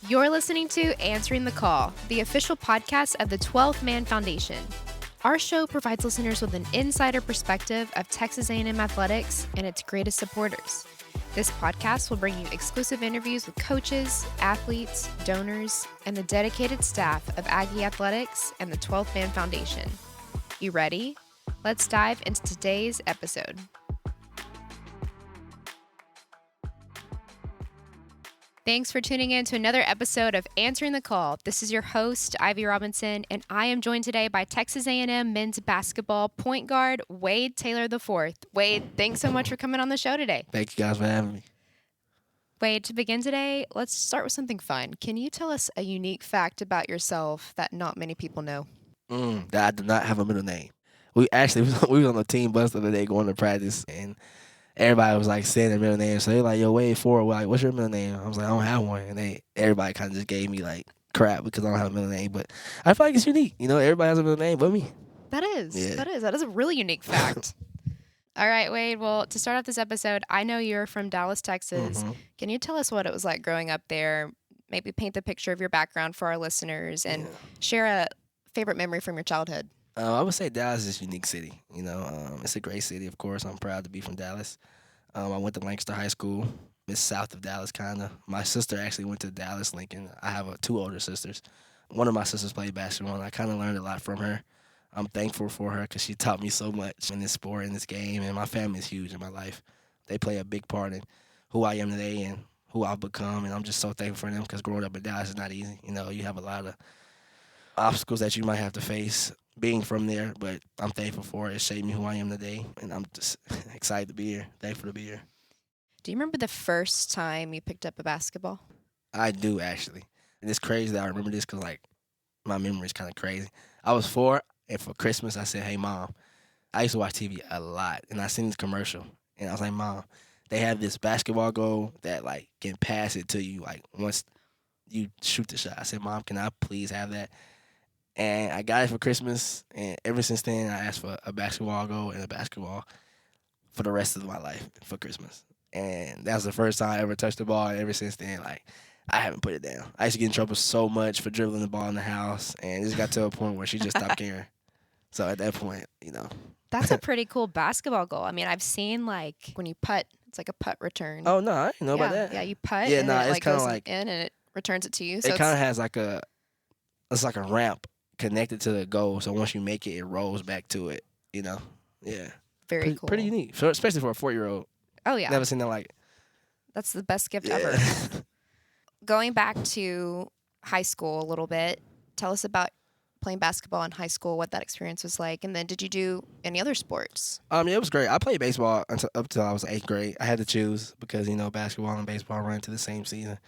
You're listening to Answering the Call, the official podcast of the 12th Man Foundation. Our show provides listeners with an insider perspective of Texas A&M athletics and its greatest supporters. This podcast will bring you exclusive interviews with coaches, athletes, donors, and the dedicated staff of Aggie Athletics and the 12th Man Foundation. You ready? Let's dive into today's episode. Thanks for tuning in to another episode of Answering the Call. This is your host, Ivy Robinson, and I am joined today by Texas A&M men's basketball point guard, Wade Taylor IV. Wade, thanks so much for coming on the show today. Thank you guys for having me. Wade, to begin today, let's start with something fun. Can you tell us a unique fact about yourself that not many people know? That I do not have a middle name. We was on the team bus the other day going to practice, and everybody was like saying their middle name. So they're like, "Yo, Wade Ford, like, what's your middle name?" I was like, "I don't have one," and everybody kind of just gave me like crap because I don't have a middle name. But I feel like it's unique. You know, everybody has a middle name but me. That is a really unique fact. All right, Wade. Well, to start off this episode, I know you're from Dallas, Texas. Mm-hmm. Can you tell us what it was like growing up there? Maybe paint the picture of your background for our listeners and share a favorite memory from your childhood. I would say Dallas is a unique city. You know, it's a great city, of course. I'm proud to be from Dallas. I went to Lancaster High School. It's south of Dallas, kind of. My sister actually went to Dallas Lincoln. I have two older sisters. One of my sisters played basketball, and I kind of learned a lot from her. I'm thankful for her because she taught me so much in this sport, in this game, and my family is huge in my life. They play a big part in who I am today and who I've become, and I'm just so thankful for them because growing up in Dallas is not easy. You know, you have a lot of obstacles that you might have to face being from there, but I'm thankful for it. It shaped me who I am today, and I'm just excited to be here, thankful to be here. Do you remember the first time you picked up a basketball? I do, actually. And it's crazy that I remember this because, like, my memory is kind of crazy. I was 4, and for Christmas, I said, "Hey, Mom," I used to watch TV a lot, and I seen this commercial, and I was like, "Mom, they have this basketball goal that, like, can pass it to you, like, once you shoot the shot." I said, "Mom, can I please have that?" And I got it for Christmas, and ever since then, I asked for a basketball goal and a basketball for the rest of my life for Christmas. And that was the first time I ever touched the ball, and ever since then, like, I haven't put it down. I used to get in trouble so much for dribbling the ball in the house, and it just got to a point where she just stopped caring. So at that point, you know. That's a pretty cool basketball goal. I mean, I've seen, like, when you putt, it's like a putt return. Oh, no, I didn't know about that. Yeah, you putt, Yeah, and no, it it's like, kind of goes like, in, and it returns it to you. So it kind of has like it's like a ramp connected to the goal. So once you make it, it rolls back to it, you know? Yeah. Very cool. Pretty unique, so, especially for a 4-year-old. Oh, yeah. Never seen that like. That's the best gift ever. Going back to high school a little bit, tell us about playing basketball in high school, what that experience was like, and then did you do any other sports? Yeah, it was great. I played baseball up till I was 8th grade. I had to choose because, you know, basketball and baseball run to the same season.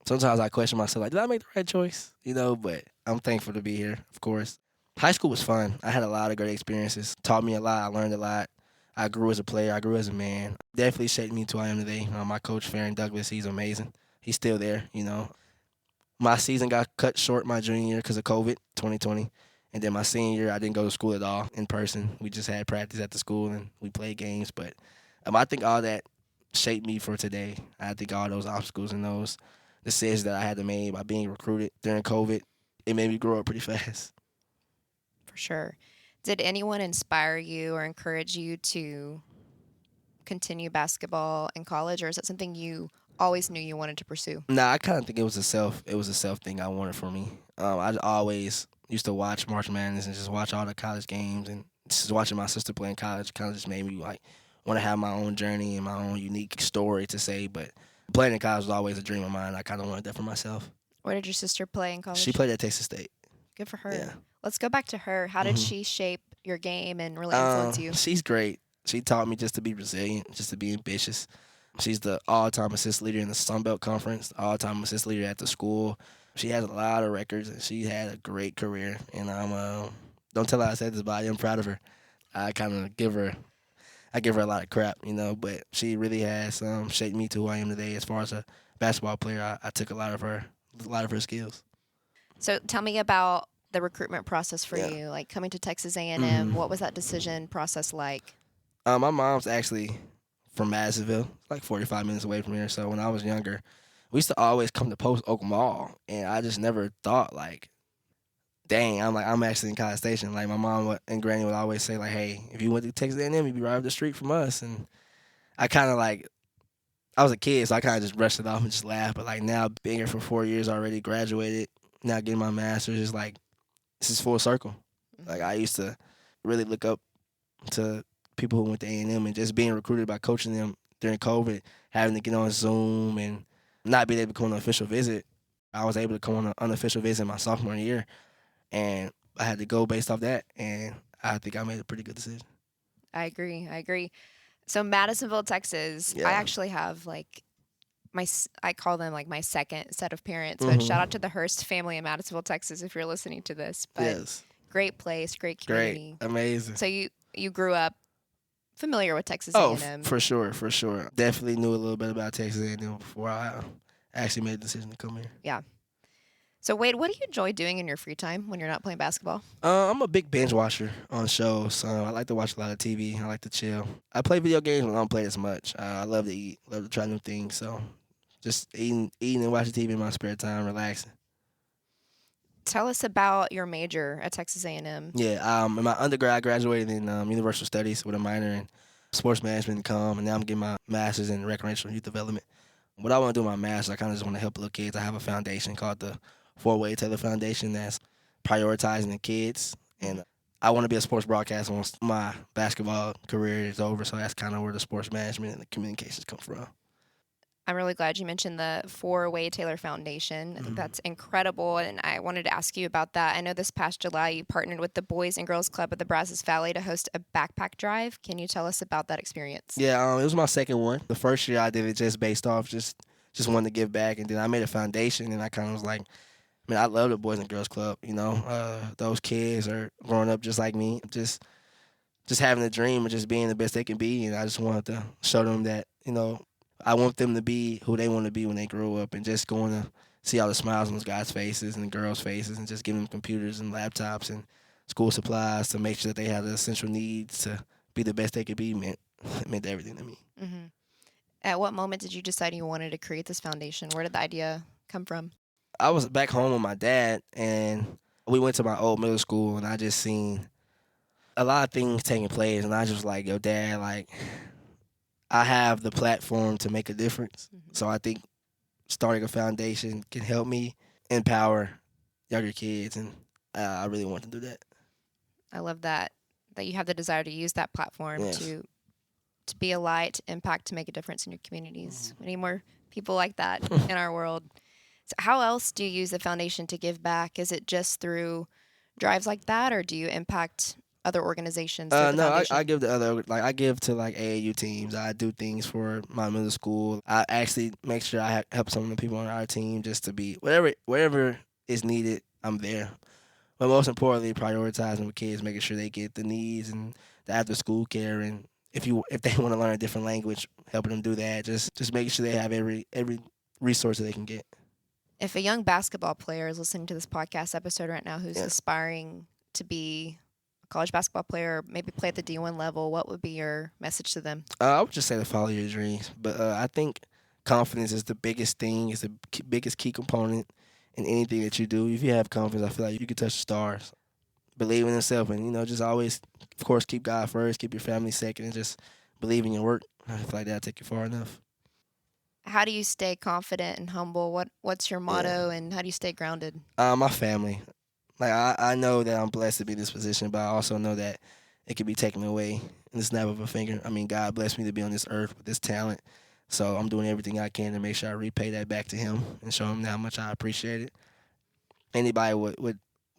Sometimes I question myself, like, did I make the right choice? You know, but I'm thankful to be here, of course. High school was fun. I had a lot of great experiences. Taught me a lot. I learned a lot. I grew as a player. I grew as a man. Definitely shaped me to who I am today. My coach, Farron Douglas, he's amazing. He's still there, you know. My season got cut short my junior year because of COVID, 2020. And then my senior year, I didn't go to school at all in person. We just had practice at the school and we played games. But I think all that shaped me for today. I think all those obstacles and those decisions that I had to make by being recruited during COVID, it made me grow up pretty fast. For sure. Did anyone inspire you or encourage you to continue basketball in college, or is it something you always knew you wanted to pursue? Nah, I kind of think it was a self thing I wanted for me. I always used to watch March Madness and just watch all the college games, and just watching my sister play in college kind of just made me like want to have my own journey and my own unique story to say. But playing in college was always a dream of mine. I kind of wanted that for myself. Where did your sister play in college? She played at Texas State. Good for her. Yeah. Let's go back to her. How did she shape your game and really influence you? She's great. She taught me just to be resilient, just to be ambitious. She's the all-time assist leader in the Sun Belt Conference, all-time assist leader at the school. She has a lot of records, and she had a great career. And don't tell her I said this, but I am proud of her. I give her a lot of crap, you know, but she really has shaped me to who I am today. As far as a basketball player, I took a lot of her skills. So tell me about the recruitment process for you, like coming to Texas A&M. What was that decision process like? My mom's actually from Madisonville, like 45 minutes away from here. So when I was younger, we used to always come to Post Oak Mall, and I just never thought like, dang, I'm actually in College Station. Like my mom and granny would always say like, hey, if you went to Texas A&M, you'd be right up the street from us. And I kind of like, I was a kid, so I kind of just brushed it off and just laughed. But like now, being here for 4 years already, graduated, now getting my master's, is like this is full circle. Like I used to really look up to people who went to A&M and just being recruited by coaching them during COVID, having to get on Zoom and not being able to come on an official visit. I was able to come on an unofficial visit my sophomore year, and I had to go based off that, and I think I made a pretty good decision. I agree. I agree. So Madisonville, Texas, I Yeah. actually have like I call them like my second set of parents, but shout Mhm. out to the Hearst family in Madisonville, Texas, if you're listening to this. But Yes. great place, great Great. community. Amazing. So you grew up familiar with Texas Oh, A&M. for sure, for sure. Definitely knew a little bit about Texas A&M before I actually made the decision to come here. Yeah. So Wade, what do you enjoy doing in your free time when you're not playing basketball? I'm a big binge watcher on shows. So I like to watch a lot of TV. I like to chill. I play video games, but I don't play as much. I love to eat, love to try new things. So just eating and watching TV in my spare time, relaxing. Tell us about your major at Texas A&M. Yeah, in my undergrad, I graduated in Universal Studies with a minor in sports management and comm, and now I'm getting my master's in recreational youth development. What I want to do with my master's, I kind of just want to help little kids. I have a foundation called the Four-Way Taylor Foundation that's prioritizing the kids, and I want to be a sports broadcaster once my basketball career is over. So that's kind of where the sports management and the communications come from. I'm really glad you mentioned the Four-Way Taylor Foundation. I think that's incredible, and I wanted to ask you about that. I know this past July you partnered with the Boys and Girls Club at the Brazos Valley to host a backpack drive. Can you tell us about that experience? Yeah, it was my second one. The first year I did it just based off just wanting to give back, and then I made a foundation, and I kind of was like, man, I love the Boys and Girls Club. You know, those kids are growing up just like me, just having a dream of just being the best they can be, and I just wanted to show them that I want them to be who they want to be when they grow up, and just going to see all the smiles on those guys' faces and the girls' faces, and just giving them computers and laptops and school supplies to make sure that they have the essential needs to be the best they could be meant everything to me. Mm-hmm. At what moment did you decide you wanted to create this foundation? Where did the idea come from? I was back home with my dad, and we went to my old middle school, and I just seen a lot of things taking place, and I just was like, yo, Dad, like, I have the platform to make a difference. So I think starting a foundation can help me empower younger kids, and I really want to do that. I love that you have the desire to use that platform Yes. to be a light, impact, to make a difference in your communities. We need more people like that in our world. So how else do you use the foundation to give back? Is it just through drives like that, or do you impact other organizations through the No, foundation? I give to I give to like AAU teams. I do things for my middle school. I actually make sure I help some of the people on our team just to be wherever is needed. I'm there. But most importantly, prioritizing with kids, making sure they get the needs and the after school care, and if they want to learn a different language, helping them do that. Just making sure they have every resource that they can get. If a young basketball player is listening to this podcast episode right now who's aspiring to be a college basketball player, or maybe play at the D1 level, what would be your message to them? I would just say to follow your dreams, but I think confidence is the biggest thing. Is the biggest key component in anything that you do. If you have confidence, I feel like you can touch the stars. Believe in yourself, and just always, of course, keep God first, keep your family second, and just believe in your work. I feel like that'll take you far enough. How do you stay confident and humble? What's your motto, and how do you stay grounded? My family. Like I know that I'm blessed to be in this position, but I also know that it can be taken away in the snap of a finger. I mean, God blessed me to be on this earth with this talent, so I'm doing everything I can to make sure I repay that back to Him and show Him how much I appreciate it. Anybody would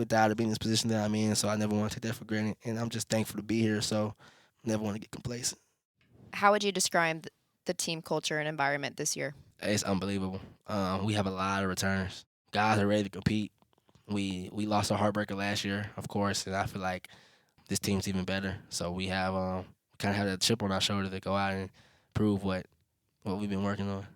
die to be in this position that I'm in, so I never want to take that for granted, and I'm just thankful to be here. So never want to get complacent. How would you describe the team culture and environment this year? It's unbelievable. We have a lot of returners. Guys are ready to compete. We lost our heartbreaker last year, of course, and I feel like this team's even better. So we have kind of have that chip on our shoulder to go out and prove what we've been working on.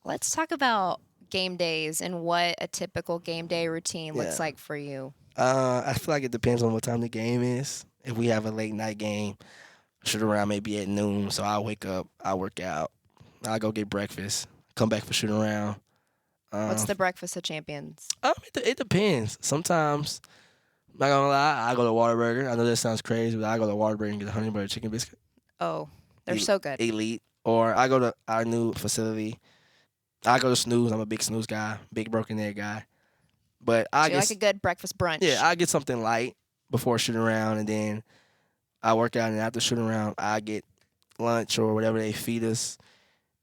Let's talk about game days and what a typical game day routine looks Yeah. like for you. I feel like it depends on what time the game is. If we have a late night game, shoot around maybe at noon. So I'll wake up, I'll work out, I'll go get breakfast, come back for shooting around. What's the breakfast of champions? It depends. Sometimes, not gonna lie, I go to Whataburger. I know that sounds crazy, but I go to Whataburger and get a honey butter chicken biscuit. Oh, they're so good. Elite. Or I go to our new facility. I go to Snooze. I'm a big Snooze guy, big broken egg guy. But So you like a good breakfast brunch. yeah, I get something light before shooting around, and then I work out, and after shooting around, I get lunch or whatever they feed us,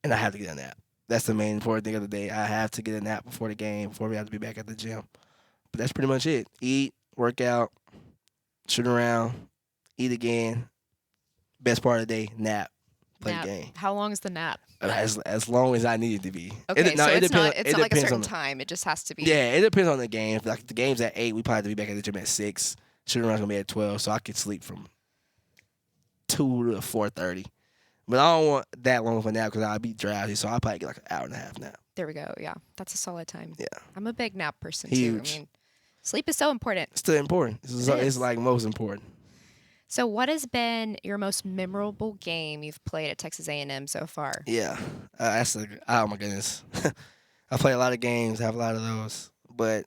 and I have to get a nap. That's the main important thing of the day. I have to get a nap before the game, before we have to be back at the gym. But that's pretty much it. Eat, work out, shoot around, eat again. Best part of the day, nap, play Nap. the game. How long is the nap? As long as I need it to be. Okay, It so it's not depends like a certain on time. It just has to be. Yeah, it depends on the game. If like the game's at 8, we probably have to be back at the gym at 6. Shooting around's gonna be at 12, so I could sleep from 2 to 4:30. But I don't want that long of a nap because I'll be drowsy, so I'll probably get like an hour and a half nap. There we go. Yeah, that's a solid time. Yeah. I'm a big nap person Huge. too. I mean, sleep is so important. It's still important. It's like most important. So, what has been your most memorable game you've played at Texas A&M so far? Yeah, oh my goodness. I play a lot of games, have a lot of those. But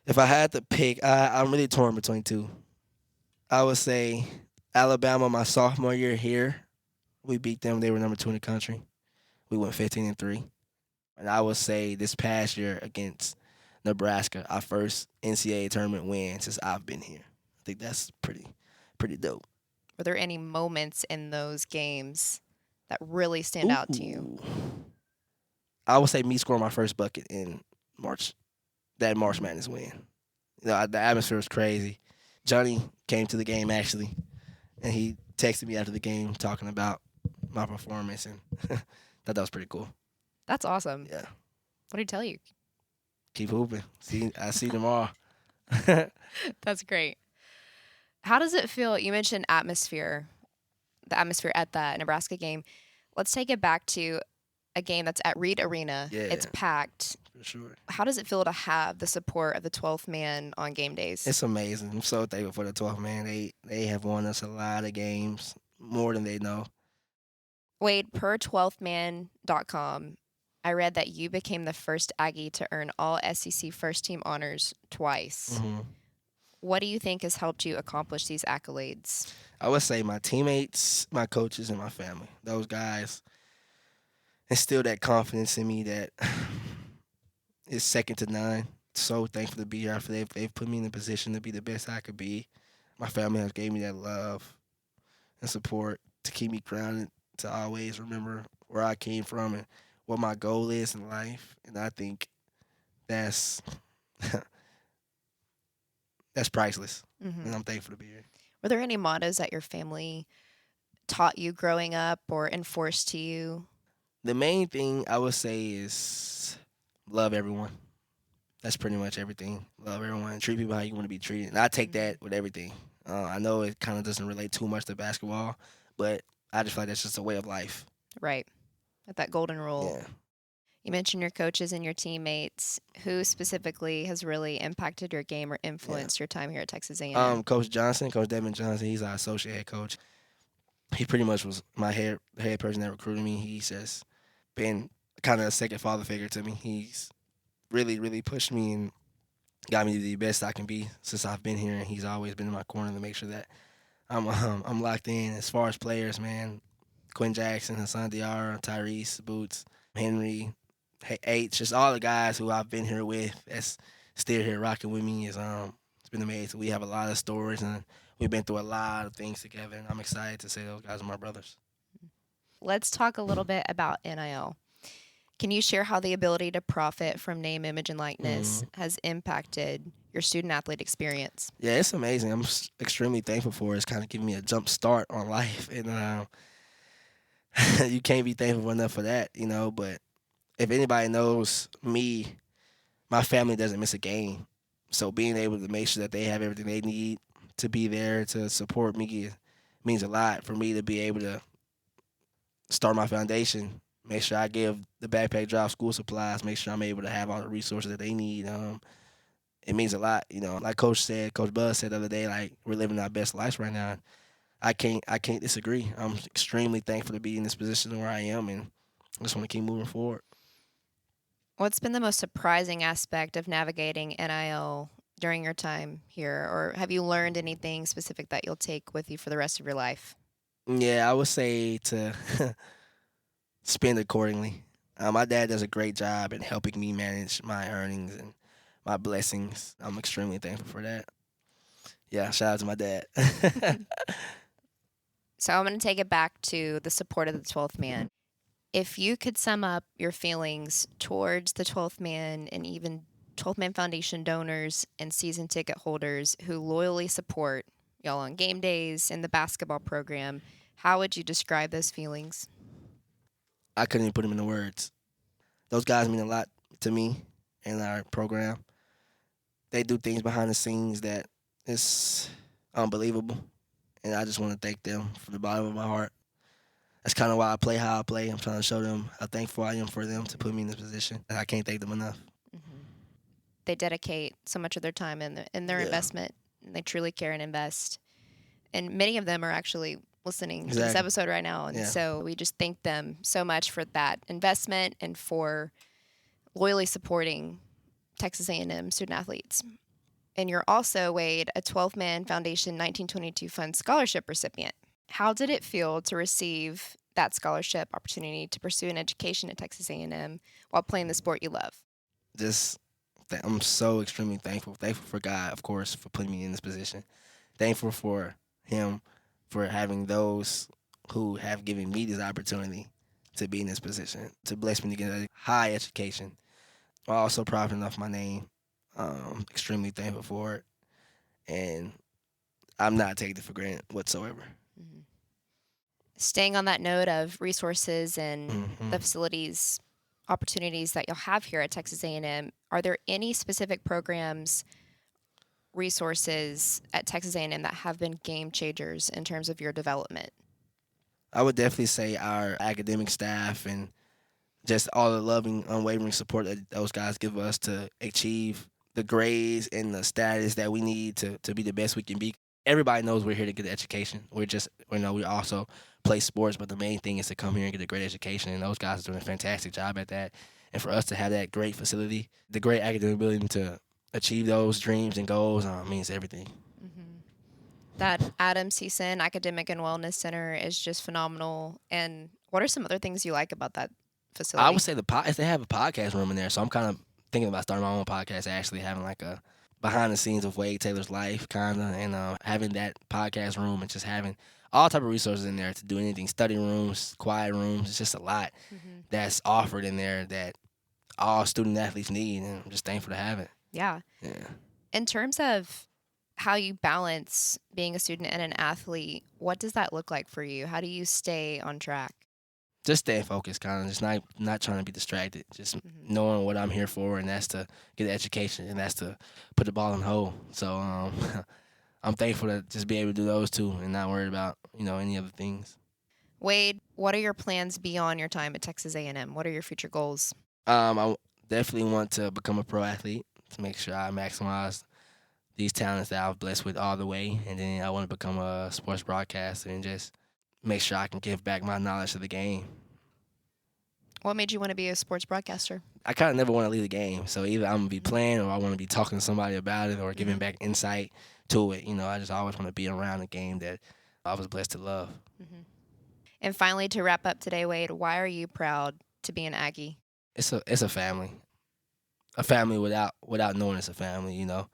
if I had to pick, I'm really torn between two. I would say Alabama, my sophomore year here, we beat them. They were number 2 in the country. We went 15-3. And I would say this past year against Nebraska, our first NCAA tournament win since I've been here. I think that's pretty dope. Were there any moments in those games that really stand out to you? I would say me scoring my first bucket in March, that March Madness win. You know, the atmosphere was crazy. Johnny came to the game actually, and he texted me after the game talking about my performance, and thought that was pretty cool. That's awesome. Yeah. What did he tell you? Keep hooping. I see you tomorrow. That's great. How does it feel? You mentioned the atmosphere at that Nebraska game. Let's take it back to a game that's at Reed Arena. Yeah. It's packed. For sure. How does it feel to have the support of the 12th man on game days? It's amazing. I'm so thankful for the 12th man. They have won us a lot of games, more than they know. Wade, per 12thman.com, I read that you became the first Aggie to earn all SEC first team honors twice. Mm-hmm. What do you think has helped you accomplish these accolades? I would say my teammates, my coaches, and my family. Those guys instilled that confidence in me that is second to none. So thankful to be here. They've put me in a position to be the best I could be. My family has gave me that love and support to keep me grounded, to always remember where I came from and what my goal is in life. And I think that's that's priceless. Mm-hmm. And I'm thankful to be here. Were there any mottos that your family taught you growing up or enforced to you? The main thing I would say is love everyone. That's pretty much everything. Love everyone. Treat people how you want to be treated. And I take that with everything. I know it kind of doesn't relate too much to basketball, but I just feel like that's just a way of life. Right. At that golden rule. Yeah. You mentioned your coaches and your teammates. Who specifically has really impacted your game or influenced your time here at Texas A&M? Coach Devin Johnson, he's our associate head coach. He pretty much was my head person that recruited me. He's just been kind of a second father figure to me. He's really, really pushed me and got me to be the best I can be since I've been here, and he's always been in my corner to make sure that I'm locked in. As far as players, man, Quinn Jackson, Hassan Diarra, Tyrese, Boots, Henry, H, just all the guys who I've been here with that's still here rocking with me. It's been amazing. We have a lot of stories, and we've been through a lot of things together, and I'm excited to say those guys are my brothers. Let's talk a little bit about NIL. Can you share how the ability to profit from name, image, and likeness has impacted your student-athlete experience? Yeah, it's amazing. I'm extremely thankful for it. It's kind of giving me a jump start on life, and you can't be thankful enough for that, you know. But if anybody knows me, my family doesn't miss a game. So being able to make sure that they have everything they need to be there to support me means a lot for me to be able to start my foundation, make sure I give the backpack drive school supplies, make sure I'm able to have all the resources that they need. It means a lot, you know. Like Coach Buzz said the other day, like, we're living our best lives right now. I can't disagree. I'm extremely thankful to be in this position where I am, and I just want to keep moving forward. What's been the most surprising aspect of navigating NIL during your time here? Or have you learned anything specific that you'll take with you for the rest of your life? Yeah, I would say to spend accordingly. My dad does a great job in helping me manage my earnings and my blessings. I'm extremely thankful for that. Yeah, shout out to my dad. So I'm going to take it back to the support of the 12th man. If you could sum up your feelings towards the 12th man and even 12th Man Foundation donors and season ticket holders who loyally support y'all on game days and the basketball program, how would you describe those feelings? I couldn't even put them into words. Those guys mean a lot to me and our program. They do things behind the scenes that is unbelievable, and I just want to thank them from the bottom of my heart. That's kind of why I play how I play. I'm trying to show them how thankful I am for them to put me in this position. And I can't thank them enough. Mm-hmm. They dedicate so much of their time in their investment, and they truly care and invest. And many of them are actually listening to this episode right now, and so we just thank them so much for that investment and for loyally supporting Texas A&M student athletes. And you're also, Wade, a 12th Man Foundation 1922 Fund Scholarship recipient. How did it feel to receive that scholarship opportunity to pursue an education at Texas A&M while playing the sport you love? I'm so extremely thankful. Thankful for God, of course, for putting me in this position. Thankful for Him for having those who have given me this opportunity to be in this position, to bless me to get a high education. I'm also proud enough my name. Extremely thankful for it. And I'm not taking it for granted whatsoever. Mm-hmm. Staying on that note of resources and the facilities opportunities that you'll have here at Texas A&M, are there any specific programs, resources at Texas A&M that have been game changers in terms of your development? I would definitely say our academic staff and just all the loving, unwavering support that those guys give us to achieve the grades and the status that we need to be the best we can be. Everybody knows we're here to get an education. We also play sports, but the main thing is to come here and get a great education, and those guys are doing a fantastic job at that. And for us to have that great facility, the great academic ability to achieve those dreams and goals means everything. Mm-hmm. That Adam Season Academic and Wellness Center is just phenomenal. And what are some other things you like about that facility? I would say they have a podcast room in there, so I'm kind of thinking about starting my own podcast, actually having like a behind the scenes of Wade Taylor's life, kind of, and having that podcast room and just having all type of resources in there to do anything, study rooms, quiet rooms. It's just a lot that's offered in there that all student athletes need, and I'm just thankful to have it. Yeah. In terms of how you balance being a student and an athlete, what does that look like for you? How do you stay on track? Just staying focused, kind of, just not trying to be distracted, just knowing what I'm here for, and that's to get an education, and that's to put the ball in the hole. So I'm thankful to just be able to do those two and not worried about any other things. Wade, what are your plans beyond your time at Texas A&M? What are your future goals? I definitely want to become a pro athlete to make sure I maximize these talents that I was blessed with all the way, and then I want to become a sports broadcaster and just make sure I can give back my knowledge to the game. What made you want to be a sports broadcaster? I kind of never want to leave the game, so either I'm going to be playing or I want to be talking to somebody about it or giving back insight to it. I just always want to be around a game that I was blessed to love. Mm-hmm. And finally, to wrap up today, Wade, why are you proud to be an Aggie? It's a family. A family without knowing it's a family, An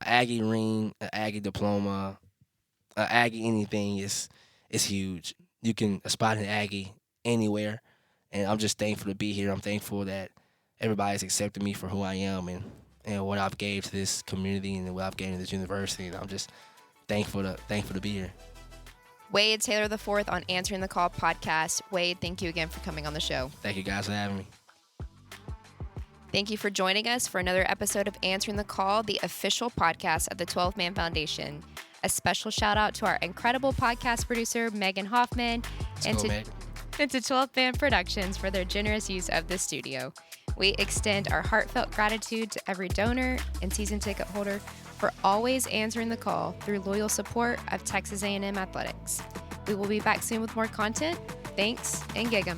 Aggie ring, an Aggie diploma, an Aggie anything is huge. You can spot an Aggie anywhere, and I'm just thankful to be here. I'm thankful that everybody's accepted me for who I am and what I've gave to this community and what I've gave to this university, and I'm just thankful to be here. Wade Taylor IV on Answering the Call podcast. Wade, thank you again for coming on the show. Thank you guys for having me. Thank you for joining us for another episode of Answering the Call, the official podcast of the 12th Man Foundation. A special shout out to our incredible podcast producer, Megan Hoffman, and to 12th Man Productions for their generous use of the studio. We extend our heartfelt gratitude to every donor and season ticket holder for always answering the call through loyal support of Texas A&M athletics. We will be back soon with more content. Thanks, and gig 'em.